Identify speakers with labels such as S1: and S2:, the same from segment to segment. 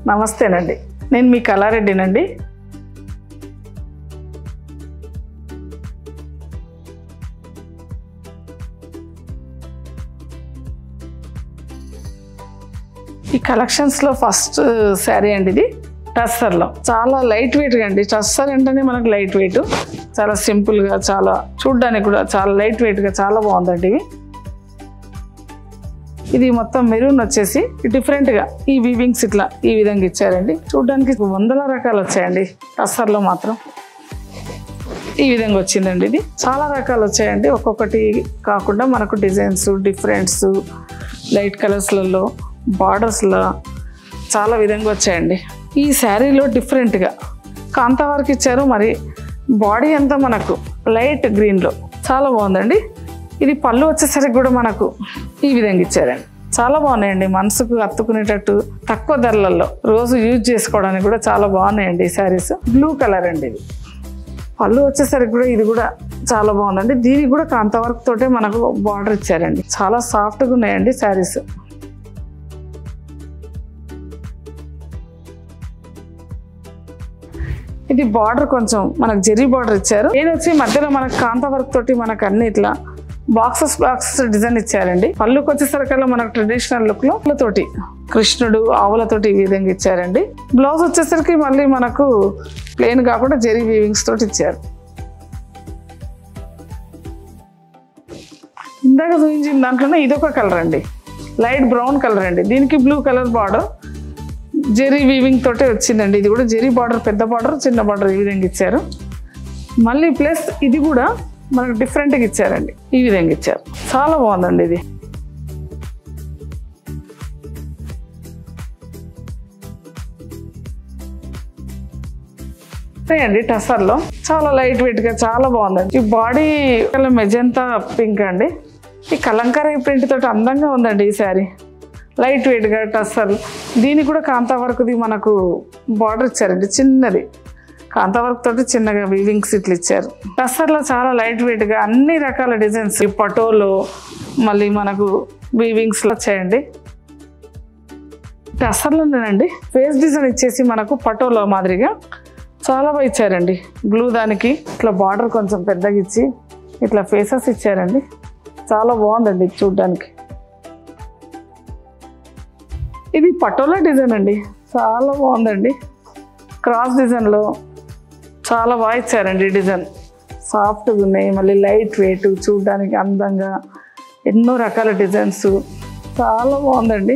S1: నమస్తేనండి, నేను మీ కళారెడ్డినండి. ఈ కలెక్షన్స్లో ఫస్ట్ శారీ అండి, ఇది టస్సర్లో చాలా లైట్ వెయిట్గా అండి. టస్సర్ అంటేనే మనకు లైట్ వెయిట్, చాలా సింపుల్గా, చాలా చూడ్డానికి కూడా చాలా లైట్ వెయిట్గా చాలా బాగుందండి. ఇది మొత్తం మెరూన్ వచ్చేసి డిఫరెంట్గా ఈ వీవింగ్స్ ఇట్లా ఈ విధంగా ఇచ్చారండి. చూడ్డానికి వందల రకాలు వచ్చాయండి. టస్సర్లో మాత్రం ఈ విధంగా వచ్చిందండి. ఇది చాలా రకాలు వచ్చాయండి, ఒక్కొక్కటి కాకుండా మనకు డిజైన్స్ డిఫరెంట్స్ లైట్ కలర్స్లలో బార్డర్స్లో చాలా విధంగా వచ్చాయండి. ఈ శారీలో డిఫరెంట్గా కాంతా వర్క్ ఇచ్చారు. మరి బాడీ అంతా మనకు లైట్ గ్రీన్లో చాలా బాగుందండి. ఇది పళ్ళు వచ్చేసరికి కూడా మనకు ఈ విధంగా ఇచ్చారండి. చాలా బాగున్నాయండి, మనసుకు హత్తుకునేటట్టు తక్కువ ధరలలో రోజు యూజ్ చేసుకోవడానికి కూడా చాలా బాగున్నాయండి ఈ శారీస్. బ్లూ కలర్ అండి ఇది. పళ్ళు వచ్చేసరికి కూడా ఇది కూడా చాలా బాగుందండి. దీనికి కూడా కాంతా వర్క్ తోటే మనకు బార్డర్ ఇచ్చారండి. చాలా సాఫ్ట్గా ఉన్నాయండి శారీస్. ఇది బార్డర్ కొంచెం మనకు జెరీ బార్డర్ ఇచ్చారు. నేను వచ్చి మధ్యలో మనకు కాంతా వర్క్ తోటి మనకు అన్ని ఇట్లా బాక్సెస్ డిజైన్ ఇచ్చారండి. పళ్ళుకి వచ్చేసరికల్లా మనకు ట్రెడిషనల్ లుక్ లో తోటి కృష్ణుడు ఆవులతోటి ఈ విధంగా ఇచ్చారండి. బ్లౌజ్ వచ్చేసరికి మళ్ళీ మనకు ప్లెయిన్ కాకుండా జెరీ వీవింగ్స్ తోటి ఇచ్చారు. ఇందాక చూపించిన దాంట్లోనే ఇదొక కలర్ అండి, లైట్ బ్రౌన్ కలర్ అండి. దీనికి blue colour border zari weaving తోటే వచ్చిందండి. ఇది కూడా జెరీ బార్డర్, పెద్ద బార్డర్ చిన్న బార్డర్ ఈ విధంగా ఇచ్చారు. మళ్ళీ ప్లస్ ఇది కూడా మనకు డిఫరెంట్గా ఇచ్చారండి, ఈ విధంగా ఇచ్చారు. చాలా బాగుందండి ఇది. అండి టస్సర్లో చాలా లైట్ వెయిట్గా చాలా బాగుందండి. ఈ బాడీ మెజంతా పింక్ అండి. ఈ కలంకారీ ప్రింట్ తోటి అందంగా ఉందండి ఈ శారీ. లైట్ వెయిట్గా టస్సర్. దీనికి కూడా కాంతా వర్క్ది మనకు బార్డర్ ఇచ్చారండి, చిన్నది కాంతా వర్క్ తోటి చిన్నగా వీవింగ్స్ ఇట్లా ఇచ్చారు. టస్సర్లో చాలా లైట్ వెయిట్గా అన్ని రకాల డిజైన్స్ పటోలో మళ్ళీ మనకు వీవింగ్స్లో వచ్చాయండి. టస్సర్లోనేనండి ఫేస్ డిజైన్ ఇచ్చేసి మనకు పటోలో మాదిరిగా చాలా బాగా ఇచ్చారండి. బ్లూ దానికి ఇట్లా బార్డర్ కొంచెం పెద్దగా ఇచ్చి ఇట్లా ఫేసెస్ ఇచ్చారండి. చాలా బాగుందండి చూడ్డానికి. ఇది పటోలా డిజైన్ అండి, చాలా బాగుందండి. క్రాస్ డిజైన్లో చాలా బాగా ఇచ్చారండి. డిజైన్ సాఫ్ట్గా ఉన్నాయి, మళ్ళీ లైట్ వెయిట్, చూడడానికి అందంగా ఎన్నో రకాల డిజైన్స్ చాలా బాగుందండి.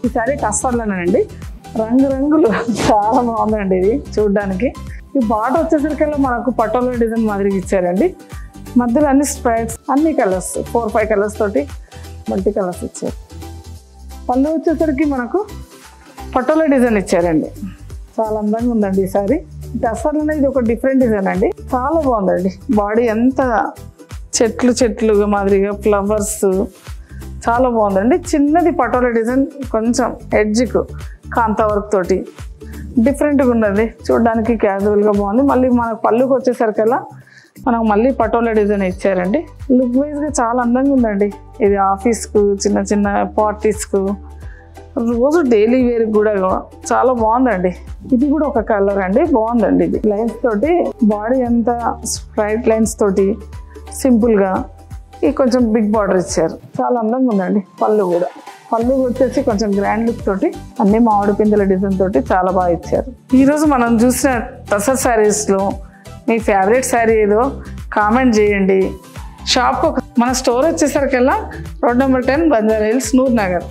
S1: ఈసారి టస్సర్లోనేనండి, రంగురంగులు చాలా బాగుందండి ఇది చూడడానికి. ఈ బార్డర్ వచ్చేసరికల్లా మనకు పటోలా డిజైన్ మాదిరిగా ఇచ్చారండి. మధ్యలో అన్ని స్ప్రైట్స్, అన్ని కలర్స్ 4-5 కలర్స్ తోటి మల్టీ కలర్స్ ఇచ్చారు. పళ్ళు వచ్చేసరికి మనకు పటోలా డిజైన్ ఇచ్చారండి. చాలా అందంగా ఉందండి ఈ సారీ. టస్సర్లోనే ఇది ఒక డిఫరెంట్ డిజైన్ అండి, చాలా బాగుందండి. బాడీ ఎంత చెట్లుగా మాదిరిగా ఫ్లవర్స్ చాలా బాగుందండి. చిన్నది పటోలా డిజైన్, కొంచెం ఎడ్జ్కు కాంతా వర్క్ తోటి డిఫరెంట్గా ఉన్నది. చూడడానికి క్యాజువల్గా బాగుంది. మళ్ళీ మనకు పళ్ళుకి వచ్చేసరికల్లా మనకు మళ్ళీ పటోలా డిజైన్ ఇచ్చారండి. లుక్ వైజ్గా చాలా అందంగా ఉందండి. ఇది ఆఫీస్కు, చిన్న చిన్న పార్టీస్కు, రోజు డైలీ వేర్ కూడా చాలా బాగుందండి. ఇది కూడా ఒక కలర్ అండి, బాగుందండి. ఇది లైన్స్ తోటి బాడీ అంతా స్ట్రైట్ లైన్స్ తోటి సింపుల్గా ఈ కొంచెం బిగ్ బార్డర్ ఇచ్చారు. చాలా అందంగా ఉందండి. పళ్ళు వచ్చేసి కొంచెం గ్రాండ్ లుక్ తోటి అన్ని మామిడి పిందెల డిజైన్ తోటి చాలా బాగా ఇచ్చారు. ఈరోజు మనం చూసిన టస్సర్ శారీస్లో మీ ఫేవరెట్ శారీ ఏదో కామెంట్ చేయండి. షాప్కు మన స్టోర్ వచ్చేసరికల్లా road number 10 Banjara Hills, Noor Nagar.